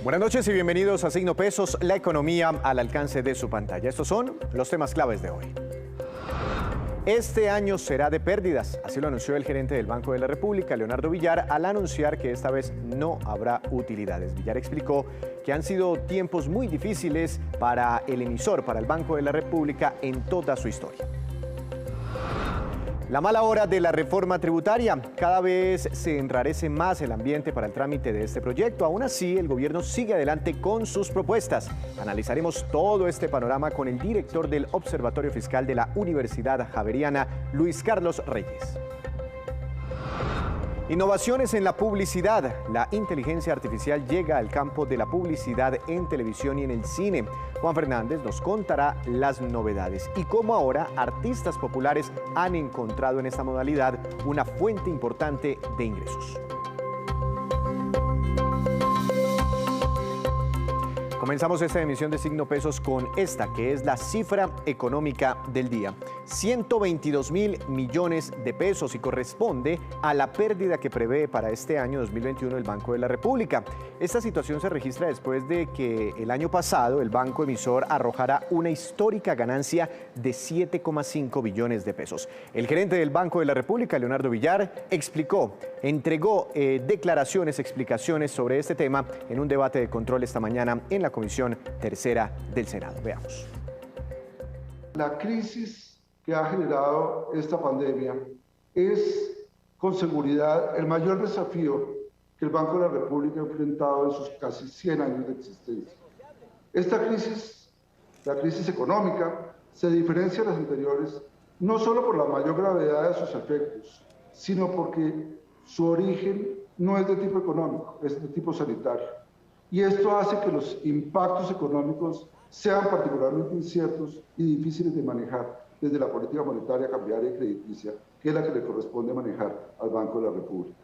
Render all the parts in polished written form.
Buenas noches y bienvenidos a Signo Pesos, la economía al alcance de su pantalla. Estos son los temas claves de hoy. Este año será de pérdidas, así lo anunció el gerente del Banco de la República, Leonardo Villar, al anunciar que esta vez no habrá utilidades. Villar explicó que han sido tiempos muy difíciles para el emisor, para el Banco de la República en toda su historia. La mala hora de la reforma tributaria. Cada vez se enrarece más el ambiente para el trámite de este proyecto. Aún así, el gobierno sigue adelante con sus propuestas. Analizaremos todo este panorama con el director del Observatorio Fiscal de la Universidad Javeriana, Luis Carlos Reyes. Innovaciones en la publicidad. La inteligencia artificial llega al campo de la publicidad en televisión y en el cine. Juan Fernández nos contará las novedades y cómo ahora artistas populares han encontrado en esta modalidad una fuente importante de ingresos. Comenzamos esta emisión de Signo Pesos con esta, que es la cifra económica del día. 122.000 millones de pesos y corresponde a la pérdida que prevé para este año 2021 el Banco de la República. Esta situación se registra después de que el año pasado el banco emisor arrojara una histórica ganancia de 7,5 billones de pesos. El gerente del Banco de la República, Leonardo Villar, entregó declaraciones, explicaciones sobre este tema en un debate de control esta mañana en la Comisión Tercera del Senado. Veamos. La crisis que ha generado esta pandemia es, con seguridad, el mayor desafío que el Banco de la República ha enfrentado en sus casi 100 años de existencia. Esta crisis, la crisis económica, se diferencia de las anteriores no solo por la mayor gravedad de sus efectos, sino porque su origen no es de tipo económico, es de tipo sanitario. Y esto hace que los impactos económicos sean particularmente inciertos y difíciles de manejar desde la política monetaria, cambiaria y crediticia, que es la que le corresponde manejar al Banco de la República.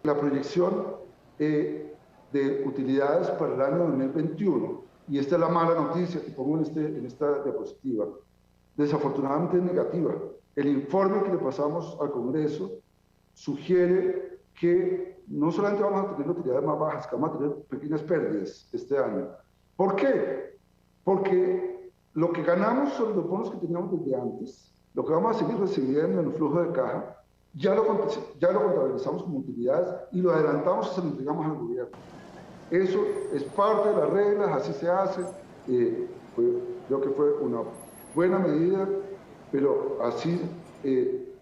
La proyección de utilidades para el año 2021, y esta es la mala noticia que pongo en esta diapositiva, desafortunadamente es negativa. El informe que le pasamos al Congreso sugiere que no solamente vamos a tener utilidades más bajas, que vamos a tener pequeñas pérdidas este año. ¿Por qué? Porque lo que ganamos sobre los bonos que teníamos desde antes, lo que vamos a seguir recibiendo en el flujo de caja, ya lo contabilizamos como utilidades y lo adelantamos y se lo entregamos al gobierno. Eso es parte de las reglas, así se hace. Creo que fue una buena medida, pero así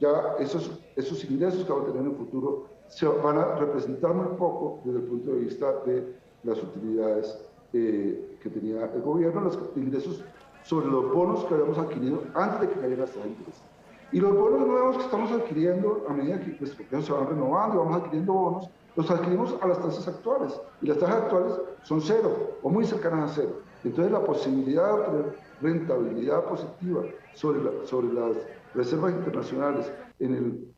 ya esos ingresos que vamos a tener en el futuro se van a representar muy poco desde el punto de vista de las utilidades que tenía el gobierno, los ingresos sobre los bonos que habíamos adquirido antes de que cayera esta interés. Y los bonos nuevos que estamos adquiriendo, a medida que porque se van renovando y vamos adquiriendo bonos, los adquirimos a las tasas actuales. Y las tasas actuales son cero o muy cercanas a cero. Entonces la posibilidad de obtener rentabilidad positiva sobre las reservas internacionales en el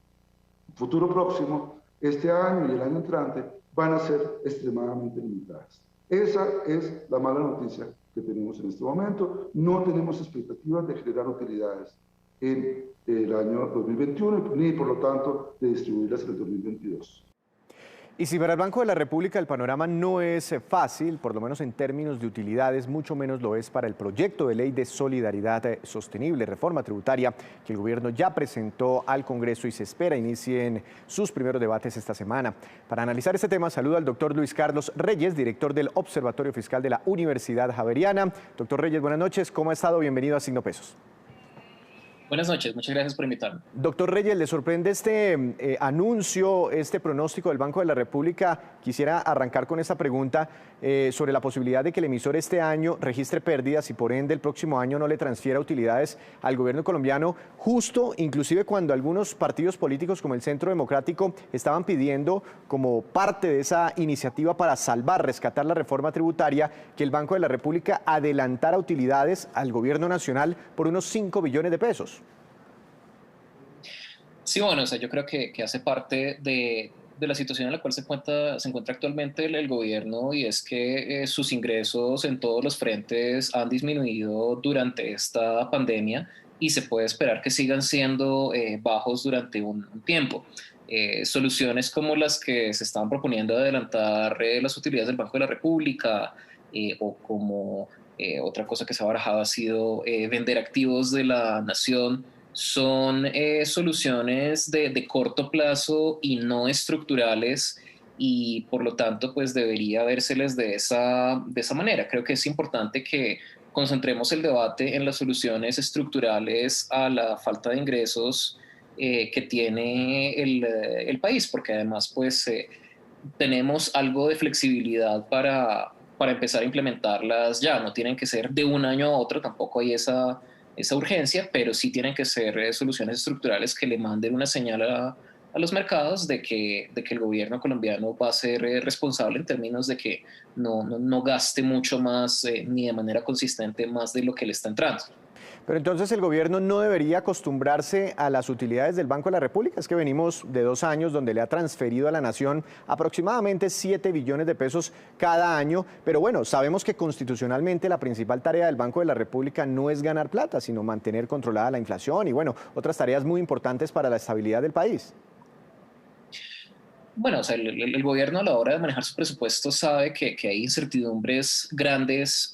futuro próximo, este año y el año entrante, van a ser extremadamente limitadas. Esa es la mala noticia que tenemos en este momento. No tenemos expectativas de generar utilidades en el año 2021, ni por lo tanto de distribuirlas en el 2022. Y si para el Banco de la República el panorama no es fácil, por lo menos en términos de utilidades, mucho menos lo es para el proyecto de ley de solidaridad sostenible, reforma tributaria, que el gobierno ya presentó al Congreso y se espera inicien sus primeros debates esta semana. Para analizar este tema, saludo al doctor Luis Carlos Reyes, director del Observatorio Fiscal de la Universidad Javeriana. Doctor Reyes, buenas noches. ¿Cómo ha estado? Bienvenido a Signo Pesos. Buenas noches, muchas gracias por invitarme. Doctor Reyes, ¿le sorprende este anuncio, este pronóstico del Banco de la República? Quisiera arrancar con esta pregunta sobre la posibilidad de que el emisor este año registre pérdidas y por ende el próximo año no le transfiera utilidades al gobierno colombiano, justo inclusive cuando algunos partidos políticos como el Centro Democrático estaban pidiendo como parte de esa iniciativa para salvar, rescatar la reforma tributaria, que el Banco de la República adelantara utilidades al gobierno nacional por unos 5 billones de pesos. Sí, bueno, o sea, yo creo que hace parte de la situación en la cual se encuentra actualmente el gobierno, y es que sus ingresos en todos los frentes han disminuido durante esta pandemia y se puede esperar que sigan siendo bajos durante un tiempo. Soluciones como las que se estaban proponiendo de adelantar las utilidades del Banco de la República, o como otra cosa que se ha barajado ha sido vender activos de la nación, son soluciones de corto plazo y no estructurales, y por lo tanto pues debería vérseles de esa manera. Creo que es importante que concentremos el debate en las soluciones estructurales a la falta de ingresos que tiene el país, porque además pues tenemos algo de flexibilidad para empezar a implementarlas ya. No tienen que ser de un año a otro, tampoco hay esa urgencia, pero sí tienen que ser soluciones estructurales que le manden una señal a los mercados de que el gobierno colombiano va a ser responsable en términos de que no gaste mucho más ni de manera consistente más de lo que le está entrando. Pero entonces el gobierno no debería acostumbrarse a las utilidades del Banco de la República. Es que venimos de 2 años donde le ha transferido a la nación aproximadamente 7 billones de pesos cada año. Pero bueno, sabemos que constitucionalmente la principal tarea del Banco de la República no es ganar plata, sino mantener controlada la inflación y bueno, otras tareas muy importantes para la estabilidad del país. Bueno, o sea, el gobierno a la hora de manejar su presupuesto sabe que hay incertidumbres grandes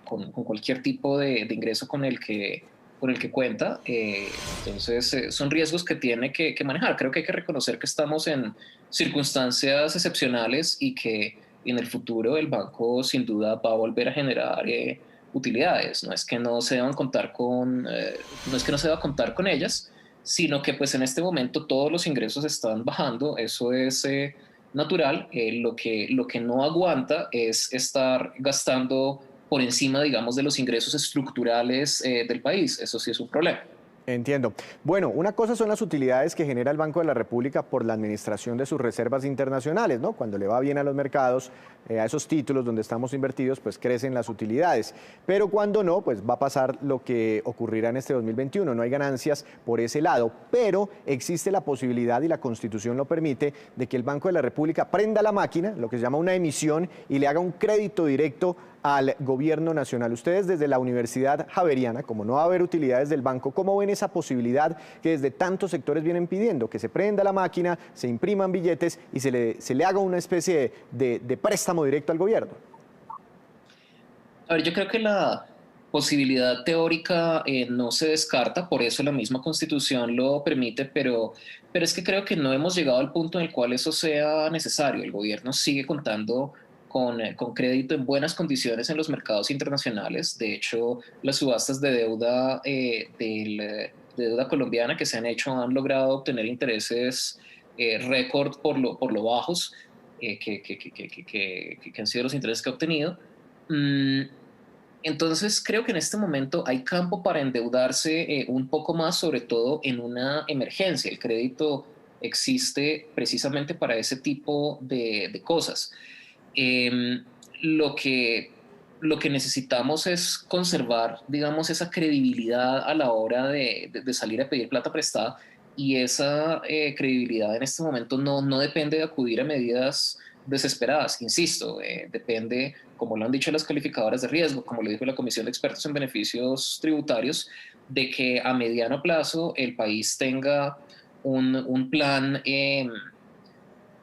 con cualquier tipo de ingreso con el que cuenta. Entonces, son riesgos que tiene que manejar. Creo que hay que reconocer que estamos en circunstancias excepcionales y que en el futuro el banco sin duda va a volver a generar utilidades. No es que no se deban contar no es que no se deba contar con ellas, sino que pues en este momento todos los ingresos están bajando. Eso es natural. Lo que no aguanta es estar gastando por encima, digamos, de los ingresos estructurales del país. Eso sí es un problema. Entiendo. Bueno, una cosa son las utilidades que genera el Banco de la República por la administración de sus reservas internacionales, ¿no? Cuando le va bien a los mercados, a esos títulos donde estamos invertidos, pues crecen las utilidades. Pero cuando no, pues va a pasar lo que ocurrirá en este 2021. No hay ganancias por ese lado, pero existe la posibilidad, y la Constitución lo permite, de que el Banco de la República prenda la máquina, lo que se llama una emisión, y le haga un crédito directo al gobierno nacional. Ustedes desde la Universidad Javeriana, como no va a haber utilidades del banco, ¿cómo ven esa posibilidad que desde tantos sectores vienen pidiendo? Que se prenda la máquina, se impriman billetes y se le haga una especie de préstamo directo al gobierno. A ver, yo creo que la posibilidad teórica no se descarta, por eso la misma Constitución lo permite, pero es que creo que no hemos llegado al punto en el cual eso sea necesario. El gobierno sigue contando con crédito en buenas condiciones en los mercados internacionales. De hecho, las subastas de deuda, de deuda colombiana que se han hecho han logrado obtener intereses récord por lo bajos que han sido los intereses que ha obtenido. Mm, entonces, creo que en este momento hay campo para endeudarse un poco más, sobre todo en una emergencia. El crédito existe precisamente para ese tipo de cosas. Eh, lo que, lo que necesitamos es conservar, digamos, esa credibilidad a la hora de salir a pedir plata prestada, y esa credibilidad en este momento no depende de acudir a medidas desesperadas. Insisto, depende, como lo han dicho las calificadoras de riesgo, como lo dijo la Comisión de Expertos en Beneficios Tributarios, de que a mediano plazo el país tenga un plan,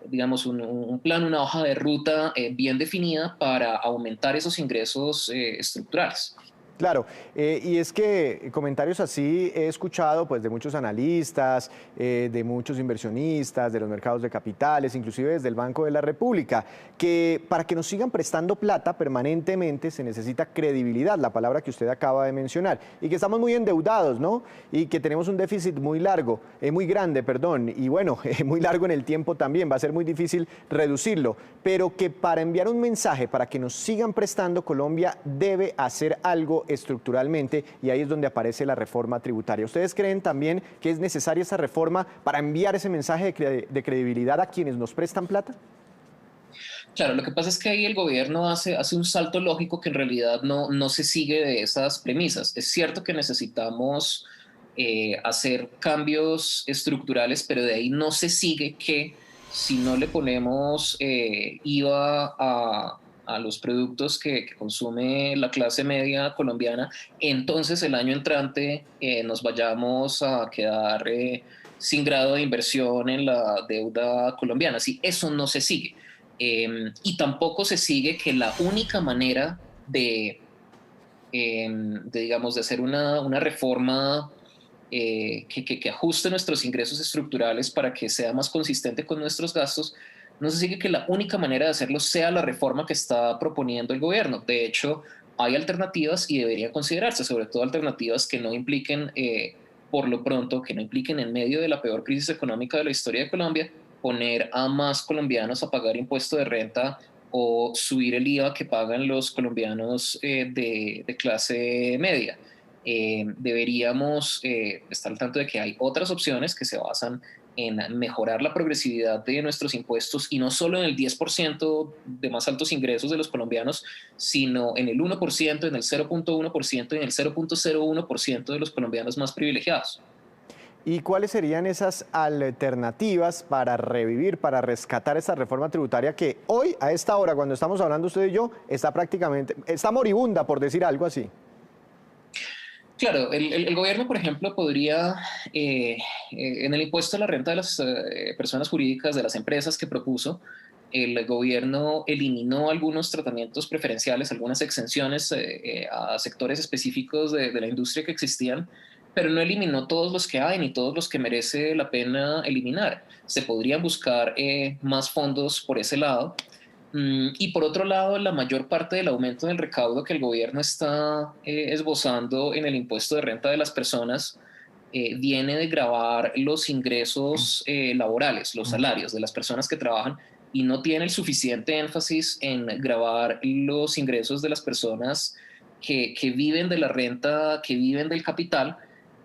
digamos, un plan, una hoja de ruta bien definida para aumentar esos ingresos estructurales. Claro, y es que comentarios así he escuchado pues de muchos analistas, de muchos inversionistas, de los mercados de capitales, inclusive desde el Banco de la República, que para que nos sigan prestando plata permanentemente se necesita credibilidad, la palabra que usted acaba de mencionar, y que estamos muy endeudados, ¿no? Y que tenemos un déficit muy largo, muy grande, perdón, y bueno, muy largo en el tiempo también, va a ser muy difícil reducirlo, pero que para enviar un mensaje, para que nos sigan prestando, Colombia debe hacer algo estructuralmente, y ahí es donde aparece la reforma tributaria. ¿Ustedes creen también que es necesaria esa reforma para enviar ese mensaje de credibilidad a quienes nos prestan plata? Claro, lo que pasa es que ahí el gobierno hace un salto lógico que en realidad no se sigue de esas premisas. Es cierto que necesitamos hacer cambios estructurales, pero de ahí no se sigue que si no le ponemos IVA a los productos que consume la clase media colombiana, entonces el año entrante nos vayamos a quedar sin grado de inversión en la deuda colombiana. Sí, eso no se sigue. Y tampoco se sigue que la única manera digamos, de hacer una reforma que ajuste nuestros ingresos estructurales para que sea más consistente con nuestros gastos, no se sigue que la única manera de hacerlo sea la reforma que está proponiendo el gobierno. De hecho, hay alternativas y deberían considerarse, sobre todo alternativas que no impliquen, por lo pronto, que no impliquen en medio de la peor crisis económica de la historia de Colombia, poner a más colombianos a pagar impuesto de renta o subir el IVA que pagan los colombianos de clase media. Deberíamos estar al tanto de que hay otras opciones que se basan en mejorar la progresividad de nuestros impuestos y no solo en el 10% de más altos ingresos de los colombianos, sino en el 1%, en el 0.1% y en el 0.01% de los colombianos más privilegiados. ¿Y cuáles serían esas alternativas para revivir, para rescatar esta reforma tributaria que hoy, a esta hora, cuando estamos hablando usted y yo, está moribunda, por decir algo así? Claro, el gobierno, por ejemplo, podría, en el impuesto a la renta de las personas jurídicas, de las empresas que propuso, el gobierno eliminó algunos tratamientos preferenciales, algunas exenciones a sectores específicos de la industria que existían, pero no eliminó todos los que hay ni todos los que merece la pena eliminar. Se podrían buscar más fondos por ese lado. Y por otro lado, la mayor parte del aumento del recaudo que el gobierno está esbozando en el impuesto de renta de las personas viene de gravar los ingresos laborales, los salarios de las personas que trabajan, y no tiene el suficiente énfasis en gravar los ingresos de las personas que viven de la renta, que viven del capital.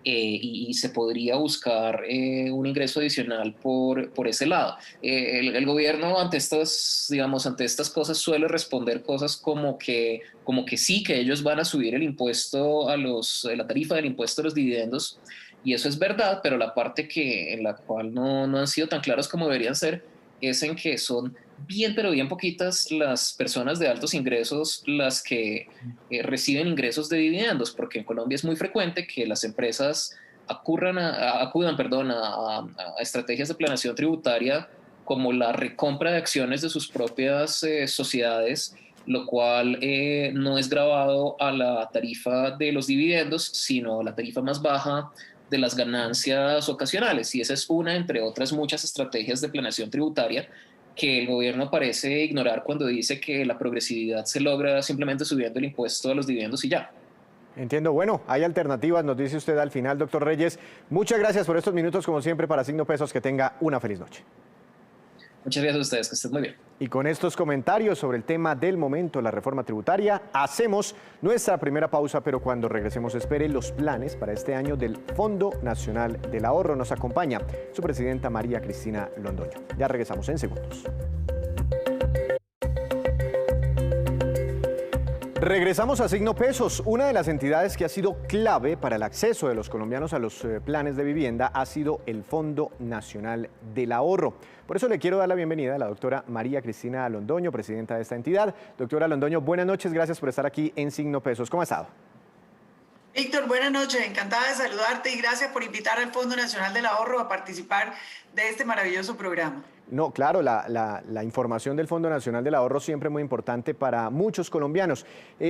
Y se podría buscar un ingreso adicional por ese lado. El gobierno ante estas, digamos, ante estas cosas suele responder cosas como que sí, que ellos van a subir el impuesto la tarifa del impuesto a los dividendos, y eso es verdad, pero la parte en la cual no han sido tan claros como deberían ser es en que son bien, pero bien poquitas las personas de altos ingresos las que reciben ingresos de dividendos, porque en Colombia es muy frecuente que las empresas acudan a estrategias de planeación tributaria como la recompra de acciones de sus propias sociedades, lo cual no es gravado a la tarifa de los dividendos, sino a la tarifa más baja de las ganancias ocasionales. Y esa es una, entre otras muchas estrategias de planeación tributaria que el gobierno parece ignorar cuando dice que la progresividad se logra simplemente subiendo el impuesto a los dividendos y ya. Entiendo. Bueno, hay alternativas, nos dice usted al final, doctor Reyes. Muchas gracias por estos minutos, como siempre, para Signo Pesos. Que tenga una feliz noche. Muchas gracias a ustedes, que estén muy bien. Y con estos comentarios sobre el tema del momento, la reforma tributaria, hacemos nuestra primera pausa, pero cuando regresemos espere los planes para este año del Fondo Nacional del Ahorro. Nos acompaña su presidenta María Cristina Londoño. Ya regresamos en segundos. Regresamos a Signo Pesos. Una de las entidades que ha sido clave para el acceso de los colombianos a los planes de vivienda ha sido el Fondo Nacional del Ahorro. Por eso le quiero dar la bienvenida a la doctora María Cristina Londoño, presidenta de esta entidad. Doctora Londoño, buenas noches, gracias por estar aquí en Signo Pesos. ¿Cómo ha estado? Víctor, buenas noches, encantada de saludarte y gracias por invitar al Fondo Nacional del Ahorro a participar de este maravilloso programa. No, claro, la información del Fondo Nacional del Ahorro siempre muy importante para muchos colombianos.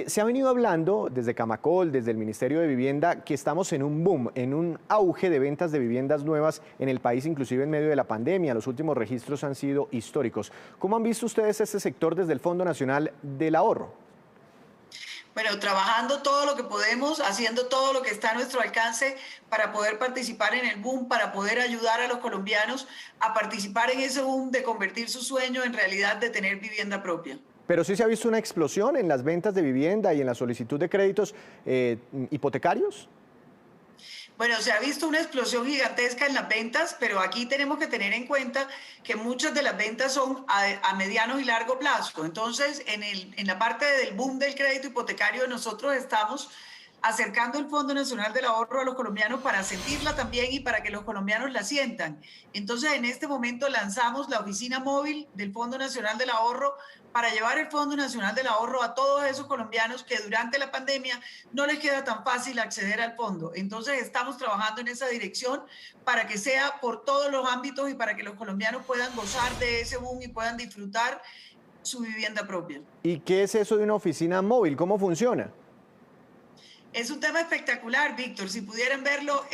Se ha venido hablando desde Camacol, desde el Ministerio de Vivienda, que estamos en un boom, en un auge de ventas de viviendas nuevas en el país, inclusive en medio de la pandemia. Los últimos registros han sido históricos. ¿Cómo han visto ustedes este sector desde el Fondo Nacional del Ahorro? Bueno, trabajando todo lo que podemos, haciendo todo lo que está a nuestro alcance para poder participar en el boom, para poder ayudar a los colombianos a participar en ese boom de convertir su sueño en realidad de tener vivienda propia. Pero sí se ha visto una explosión en las ventas de vivienda y en la solicitud de créditos hipotecarios. Bueno, se ha visto una explosión gigantesca en las ventas, pero aquí tenemos que tener en cuenta que muchas de las ventas son a mediano y largo plazo. Entonces, en la parte del boom del crédito hipotecario, nosotros estamos acercando el Fondo Nacional del Ahorro a los colombianos para sentirla también y para que los colombianos la sientan. Entonces, en este momento lanzamos la oficina móvil del Fondo Nacional del Ahorro para llevar el Fondo Nacional del Ahorro a todos esos colombianos que durante la pandemia no les queda tan fácil acceder al fondo. Entonces, estamos trabajando en esa dirección para que sea por todos los ámbitos y para que los colombianos puedan gozar de ese boom y puedan disfrutar su vivienda propia. ¿Y qué es eso de una oficina móvil? ¿Cómo funciona? Es un tema espectacular, Víctor. Si pudieran verlo,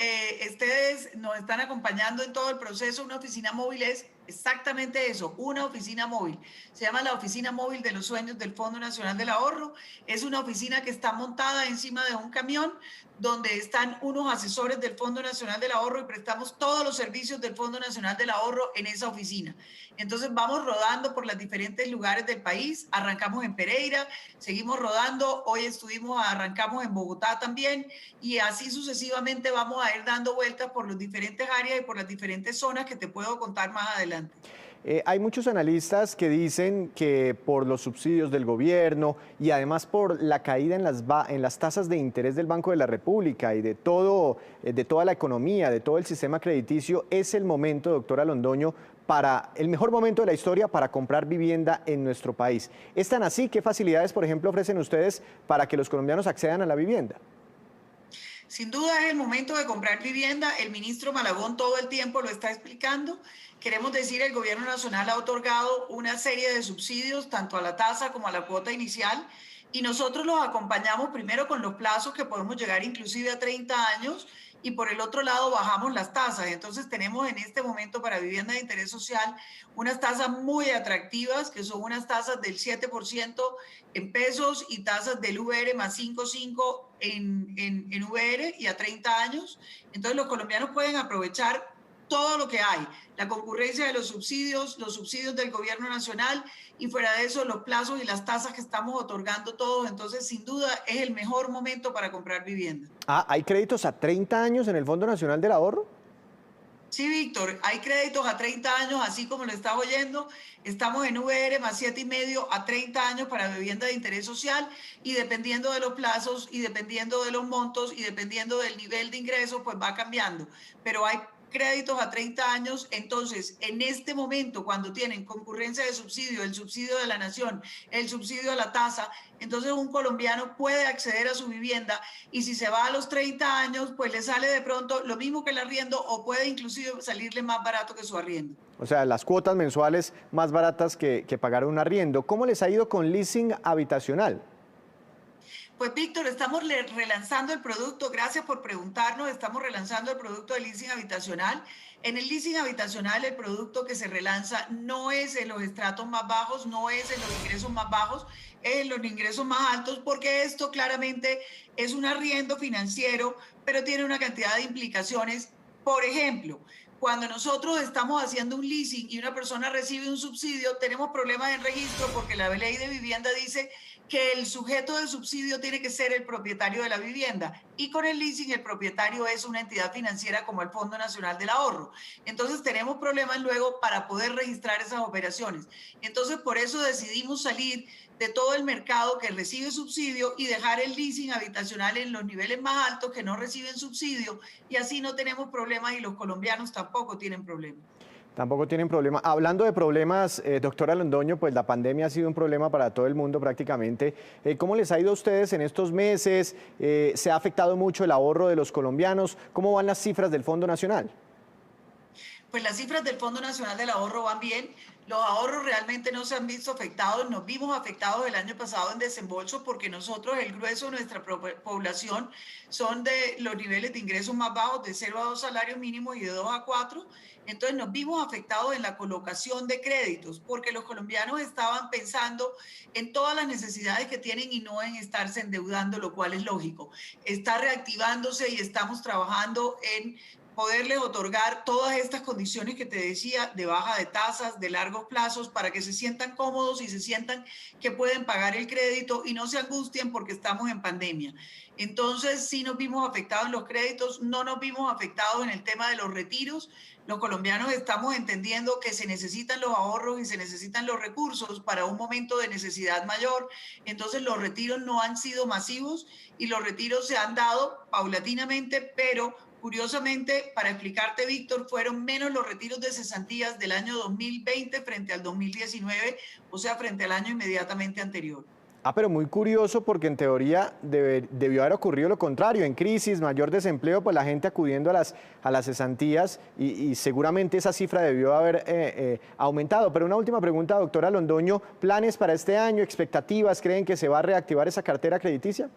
ustedes nos están acompañando en todo el proceso. Una oficina móvil es exactamente eso, una oficina móvil. Se llama la Oficina Móvil de los Sueños del Fondo Nacional del Ahorro. Es una oficina que está montada encima de un camión donde están unos asesores del Fondo Nacional del Ahorro y prestamos todos los servicios del Fondo Nacional del Ahorro en esa oficina. Entonces vamos rodando por los diferentes lugares del país. Arrancamos en Pereira, seguimos rodando. Hoy arrancamos en Bogotá también y así sucesivamente vamos a ir dando vueltas por las diferentes áreas y por las diferentes zonas que te puedo contar más adelante. Hay muchos analistas que dicen que por los subsidios del gobierno y además por la caída en las tasas de interés del Banco de la República y de toda la economía, de todo el sistema crediticio, es el momento, doctora Londoño, el mejor momento de la historia para comprar vivienda en nuestro país. ¿Es tan así? ¿Qué facilidades, por ejemplo, ofrecen ustedes para que los colombianos accedan a la vivienda? Sin duda es el momento de comprar vivienda. El ministro Malagón todo el tiempo lo está explicando. Queremos decir, el gobierno nacional ha otorgado una serie de subsidios, tanto a la tasa como a la cuota inicial, y nosotros los acompañamos primero con los plazos que podemos llegar inclusive a 30 años, y por el otro lado bajamos las tasas. Entonces tenemos en este momento para vivienda de interés social unas tasas muy atractivas, que son unas tasas del 7% en pesos y tasas del VR más 5,5 en VR y a 30 años. Entonces los colombianos pueden aprovechar todo lo que hay, la concurrencia de los subsidios del gobierno nacional y fuera de eso los plazos y las tasas que estamos otorgando todos. Entonces, sin duda, es el mejor momento para comprar vivienda. Ah, ¿hay créditos a 30 años en el Fondo Nacional del Ahorro? Sí, Víctor, hay créditos a 30 años, así como lo estás oyendo. Estamos en VR más 7,5 a 30 años para vivienda de interés social y dependiendo de los plazos y dependiendo de los montos y dependiendo del nivel de ingresos, pues va cambiando. Pero hay créditos a 30 años, entonces en este momento cuando tienen concurrencia de subsidio, el subsidio de la nación, el subsidio a la tasa, entonces un colombiano puede acceder a su vivienda y si se va a los 30 años, pues le sale de pronto lo mismo que el arriendo o puede inclusive salirle más barato que su arriendo. O sea, las cuotas mensuales más baratas que pagar un arriendo. ¿Cómo les ha ido con leasing habitacional? Pues Víctor, estamos relanzando el producto, gracias por preguntarnos, estamos relanzando el producto de leasing habitacional. En el leasing habitacional el producto que se relanza no es en los estratos más bajos, no es en los ingresos más bajos, es en los ingresos más altos, porque esto claramente es un arriendo financiero, pero tiene una cantidad de implicaciones. Por ejemplo, cuando nosotros estamos haciendo un leasing y una persona recibe un subsidio, tenemos problemas en registro porque la ley de vivienda dice que el sujeto del subsidio tiene que ser el propietario de la vivienda y con el leasing el propietario es una entidad financiera como el Fondo Nacional del Ahorro. Entonces tenemos problemas luego para poder registrar esas operaciones. Entonces por eso decidimos salir de todo el mercado que recibe subsidio y dejar el leasing habitacional en los niveles más altos que no reciben subsidio y así no tenemos problemas y los colombianos tampoco tienen problemas. Tampoco tienen problema. Hablando de problemas, doctora Londoño, pues la pandemia ha sido un problema para todo el mundo prácticamente. ¿Cómo les ha ido a ustedes en estos meses? ¿Se ha afectado mucho el ahorro de los colombianos? ¿Cómo van las cifras del Fondo Nacional? Pues las cifras del Fondo Nacional del Ahorro van bien. Los ahorros realmente no se han visto afectados. Nos vimos afectados el año pasado en desembolso porque nosotros, el grueso de nuestra población, son de los niveles de ingresos más bajos, de 0 a 2 salarios mínimos y de 2 a 4. Entonces nos vimos afectados en la colocación de créditos porque los colombianos estaban pensando en todas las necesidades que tienen y no en estarse endeudando, lo cual es lógico. Está reactivándose y estamos trabajando en poderles otorgar todas estas condiciones que te decía, de baja de tasas, de largos plazos, para que se sientan cómodos y se sientan que pueden pagar el crédito y no se angustien porque estamos en pandemia. Entonces, sí nos vimos afectados en los créditos, no nos vimos afectados en el tema de los retiros. Los colombianos estamos entendiendo que se necesitan los ahorros y se necesitan los recursos para un momento de necesidad mayor. Entonces, los retiros no han sido masivos y los retiros se han dado paulatinamente, pero curiosamente, para explicarte, Víctor, fueron menos los retiros de cesantías del año 2020 frente al 2019, o sea, frente al año inmediatamente anterior. Pero muy curioso porque en teoría debió haber ocurrido lo contrario, en crisis, mayor desempleo, pues la gente acudiendo a las cesantías y seguramente esa cifra debió haber aumentado. Pero una última pregunta, doctora Londoño, ¿planes para este año, expectativas? ¿Creen que se va a reactivar esa cartera crediticia?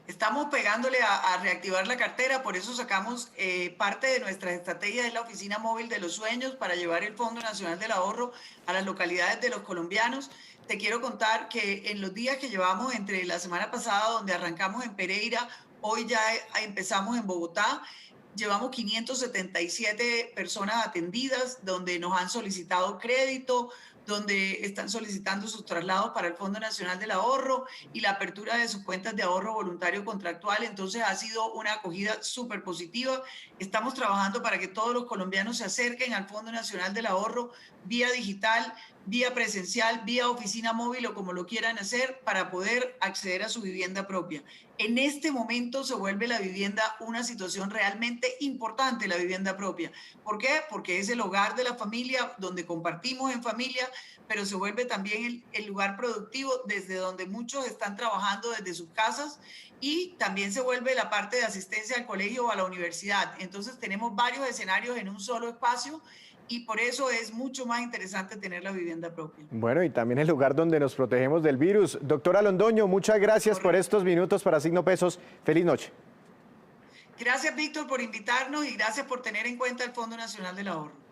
Estamos pegándole a reactivar la cartera, por eso sacamos parte de nuestras estrategias de la Oficina Móvil de los Sueños para llevar el Fondo Nacional del Ahorro a las localidades de los colombianos. Te quiero contar que en los días que llevamos entre la semana pasada, donde arrancamos en Pereira, hoy ya empezamos en Bogotá, llevamos 577 personas atendidas, donde nos han solicitado crédito, donde están solicitando sus traslados para el Fondo Nacional del Ahorro y la apertura de sus cuentas de ahorro voluntario contractual. Entonces ha sido una acogida súper positiva. Estamos trabajando para que todos los colombianos se acerquen al Fondo Nacional del Ahorro vía digital, vía presencial, vía oficina móvil o como lo quieran hacer para poder acceder a su vivienda propia. En este momento se vuelve la vivienda una situación realmente importante, la vivienda propia. ¿Por qué? Porque es el hogar de la familia, donde compartimos en familia, pero se vuelve también el lugar productivo desde donde muchos están trabajando desde sus casas y también se vuelve la parte de asistencia al colegio o a la universidad. Entonces tenemos varios escenarios en un solo espacio y por eso es mucho más interesante tener la vivienda propia. Bueno, y también el lugar donde nos protegemos del virus. Doctora Londoño, muchas gracias por estos minutos para Signo Pesos. Feliz noche. Gracias, Víctor, por invitarnos y gracias por tener en cuenta el Fondo Nacional del Ahorro.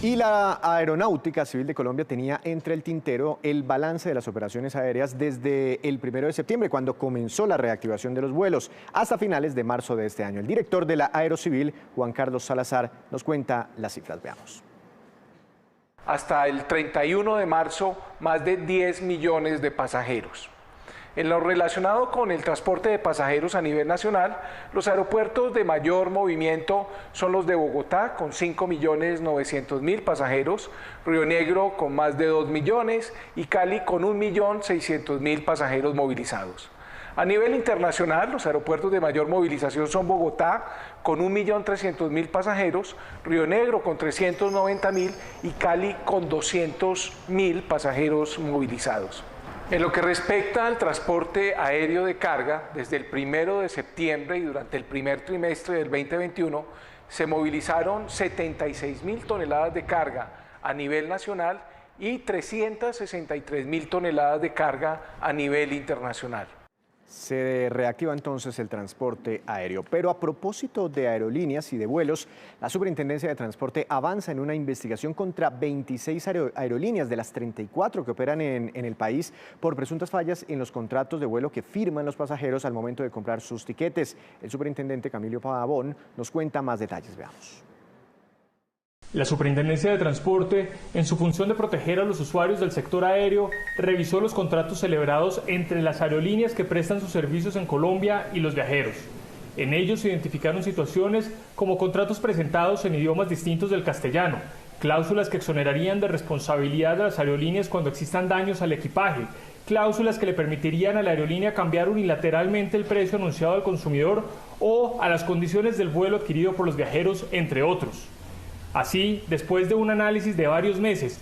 Y la Aeronáutica Civil de Colombia tenía entre el tintero el balance de las operaciones aéreas desde el 1 de septiembre, cuando comenzó la reactivación de los vuelos, hasta finales de marzo de este año. El director de la Aerocivil, Juan Carlos Salazar, nos cuenta las cifras. Veamos. Hasta el 31 de marzo, más de 10 millones de pasajeros. En lo relacionado con el transporte de pasajeros a nivel nacional, los aeropuertos de mayor movimiento son los de Bogotá, con 5.900.000 pasajeros, Río Negro con más de 2 millones y Cali con 1.600.000 pasajeros movilizados. A nivel internacional, los aeropuertos de mayor movilización son Bogotá, con 1.300.000 pasajeros, Río Negro con 390.000 y Cali con 200.000 pasajeros movilizados. En lo que respecta al transporte aéreo de carga, desde el 1 de septiembre y durante el primer trimestre del 2021, se movilizaron 76.000 toneladas de carga a nivel nacional y 363.000 toneladas de carga a nivel internacional. Se reactiva entonces el transporte aéreo. Pero a propósito de aerolíneas y de vuelos, la Superintendencia de Transporte avanza en una investigación contra 26 aerolíneas de las 34 que operan en el país por presuntas fallas en los contratos de vuelo que firman los pasajeros al momento de comprar sus tiquetes. El superintendente Camilo Pavón nos cuenta más detalles. Veamos. La Superintendencia de Transporte, en su función de proteger a los usuarios del sector aéreo, revisó los contratos celebrados entre las aerolíneas que prestan sus servicios en Colombia y los viajeros. En ellos se identificaron situaciones como contratos presentados en idiomas distintos del castellano, cláusulas que exonerarían de responsabilidad de las aerolíneas cuando existan daños al equipaje, cláusulas que le permitirían a la aerolínea cambiar unilateralmente el precio anunciado al consumidor o a las condiciones del vuelo adquirido por los viajeros, entre otros. Así, después de un análisis de varios meses,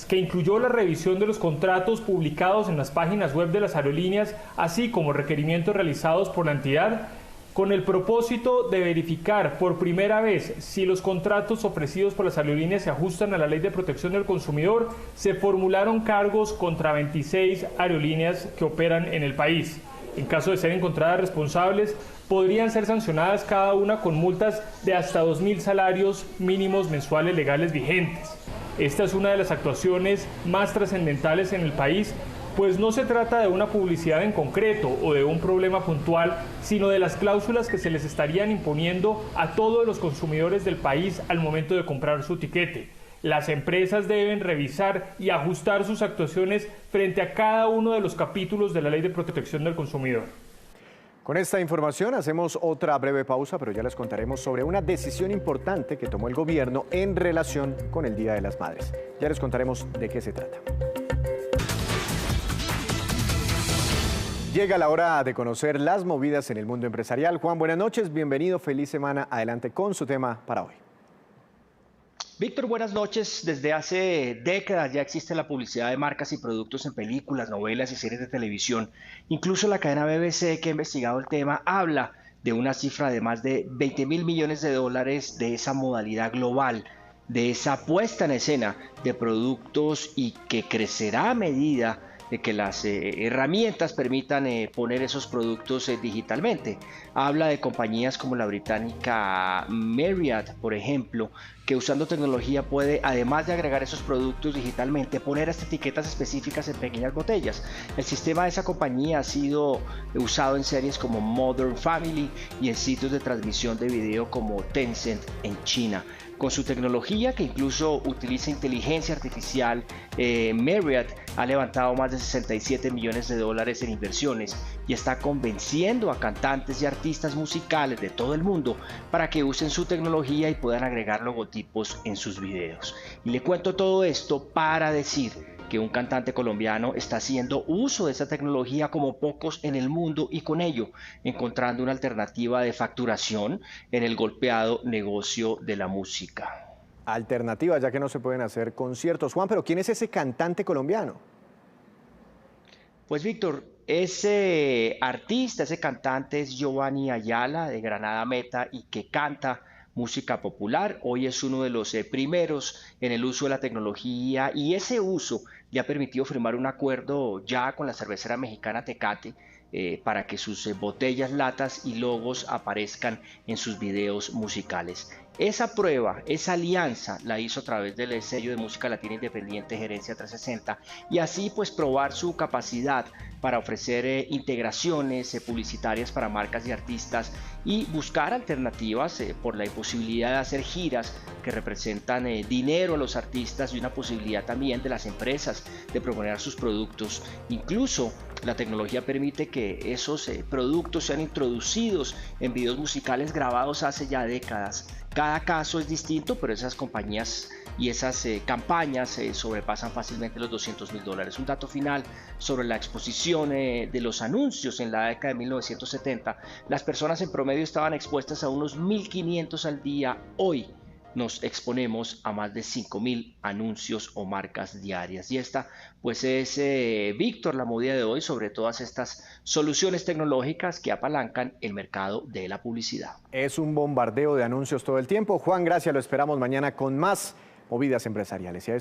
que incluyó la revisión de los contratos publicados en las páginas web de las aerolíneas, así como requerimientos realizados por la entidad, con el propósito de verificar por primera vez si los contratos ofrecidos por las aerolíneas se ajustan a la Ley de Protección del Consumidor, se formularon cargos contra 26 aerolíneas que operan en el país. En caso de ser encontradas responsables, podrían ser sancionadas cada una con multas de hasta 2.000 salarios mínimos mensuales legales vigentes. Esta es una de las actuaciones más trascendentales en el país pues no se trata de una publicidad en concreto o de un problema puntual, sino de las cláusulas que se les estarían imponiendo a todos los consumidores del país al momento de comprar su tiquete. Las empresas deben revisar y ajustar sus actuaciones frente a cada uno de los capítulos de la Ley de Protección del Consumidor. Con esta información hacemos otra breve pausa, pero ya les contaremos sobre una decisión importante que tomó el gobierno en relación con el Día de las Madres. Ya les contaremos de qué se trata. Llega la hora de conocer las movidas en el mundo empresarial. Juan, buenas noches, bienvenido, feliz semana. Adelante con su tema para hoy. Víctor, buenas noches. Desde hace décadas ya existe la publicidad de marcas y productos en películas, novelas y series de televisión. Incluso la cadena BBC, que ha investigado el tema, habla de una cifra de más de 20.000 millones de dólares de esa modalidad global, de esa puesta en escena de productos y que crecerá a medida de que las herramientas permitan poner esos productos digitalmente. Habla de compañías como la británica Marriott, por ejemplo, que usando tecnología puede, además de agregar esos productos digitalmente, poner estas etiquetas específicas en pequeñas botellas. El sistema de esa compañía ha sido usado en series como Modern Family y en sitios de transmisión de video como Tencent en China. Con su tecnología, que incluso utiliza inteligencia artificial, Marriott ha levantado más de 67 millones de dólares en inversiones y está convenciendo a cantantes y artistas musicales de todo el mundo para que usen su tecnología y puedan agregar logotipos en sus videos. Y le cuento todo esto para decir que un cantante colombiano está haciendo uso de esa tecnología como pocos en el mundo y con ello encontrando una alternativa de facturación en el golpeado negocio de la música. Alternativas, ya que no se pueden hacer conciertos. Juan, pero ¿quién es ese cantante colombiano? Pues Víctor, ese artista, ese cantante es Giovanni Ayala de Granada Meta y que canta música popular. Hoy es uno de los primeros en el uso de la tecnología y ese uso le ha permitido firmar un acuerdo ya con la cervecera mexicana Tecate para que sus botellas, latas y logos aparezcan en sus videos musicales. Esa prueba, esa alianza la hizo a través del sello de música latina independiente Gerencia 360 y así pues probar su capacidad para ofrecer integraciones publicitarias para marcas y artistas y buscar alternativas por la imposibilidad de hacer giras que representan dinero a los artistas y una posibilidad también de las empresas de promover sus productos. Incluso la tecnología permite que esos productos sean introducidos en videos musicales grabados hace ya décadas. Cada caso es distinto, pero esas compañías y esas campañas sobrepasan fácilmente los $200.000. Un dato final sobre la exposición de los anuncios en la década de 1970. Las personas en promedio estaban expuestas a unos 1.500 al día. Hoy nos exponemos a más de 5.000 anuncios o marcas diarias. Y esta pues es, Víctor, la movida de hoy sobre todas estas soluciones tecnológicas que apalancan el mercado de la publicidad. Es un bombardeo de anuncios todo el tiempo. Juan, gracias, lo esperamos mañana con más movidas empresariales. Y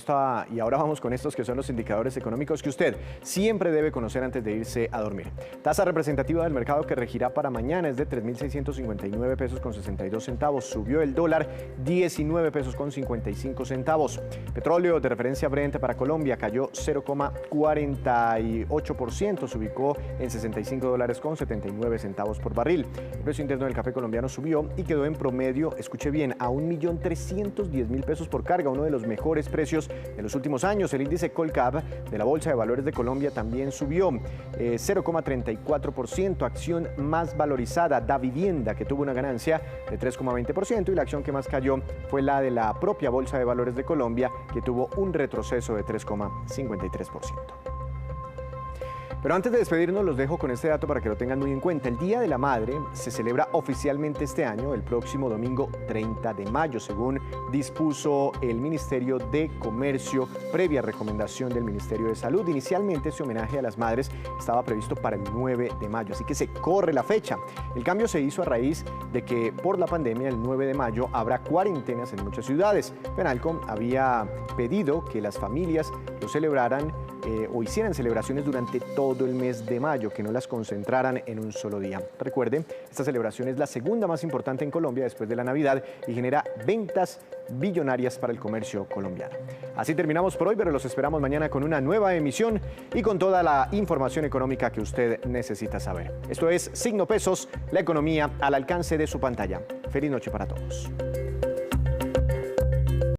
ahora vamos con estos que son los indicadores económicos que usted siempre debe conocer antes de irse a dormir. Tasa representativa del mercado que regirá para mañana es de 3.659 pesos con 62 centavos. Subió el dólar 19 pesos con 55 centavos. Petróleo de referencia Brent para Colombia cayó 0,48%. Se ubicó en $65 con 79 centavos por barril. El precio interno del café colombiano subió y quedó en promedio, escuche bien, a 1.310.000 pesos por carga, uno de los mejores precios de los últimos años. El índice Colcap de la Bolsa de Valores de Colombia también subió 0,34%. Acción más valorizada, Da Vivienda, que tuvo una ganancia de 3,20%, y la acción que más cayó fue la de la propia Bolsa de Valores de Colombia, que tuvo un retroceso de 3,53%. Pero antes de despedirnos, los dejo con este dato para que lo tengan muy en cuenta. El Día de la Madre se celebra oficialmente este año, el próximo domingo 30 de mayo, según dispuso el Ministerio de Comercio, previa recomendación del Ministerio de Salud. Inicialmente, ese homenaje a las madres estaba previsto para el 9 de mayo, así que se corre la fecha. El cambio se hizo a raíz de que por la pandemia, el 9 de mayo, habrá cuarentenas en muchas ciudades. Penalco había pedido que las familias lo celebraran o hicieran celebraciones durante todo el mes de mayo, que no las concentraran en un solo día. Recuerde, esta celebración es la segunda más importante en Colombia después de la Navidad y genera ventas billonarias para el comercio colombiano. Así terminamos por hoy, pero los esperamos mañana con una nueva emisión y con toda la información económica que usted necesita saber. Esto es Signo Pesos, la economía al alcance de su pantalla. Feliz noche para todos.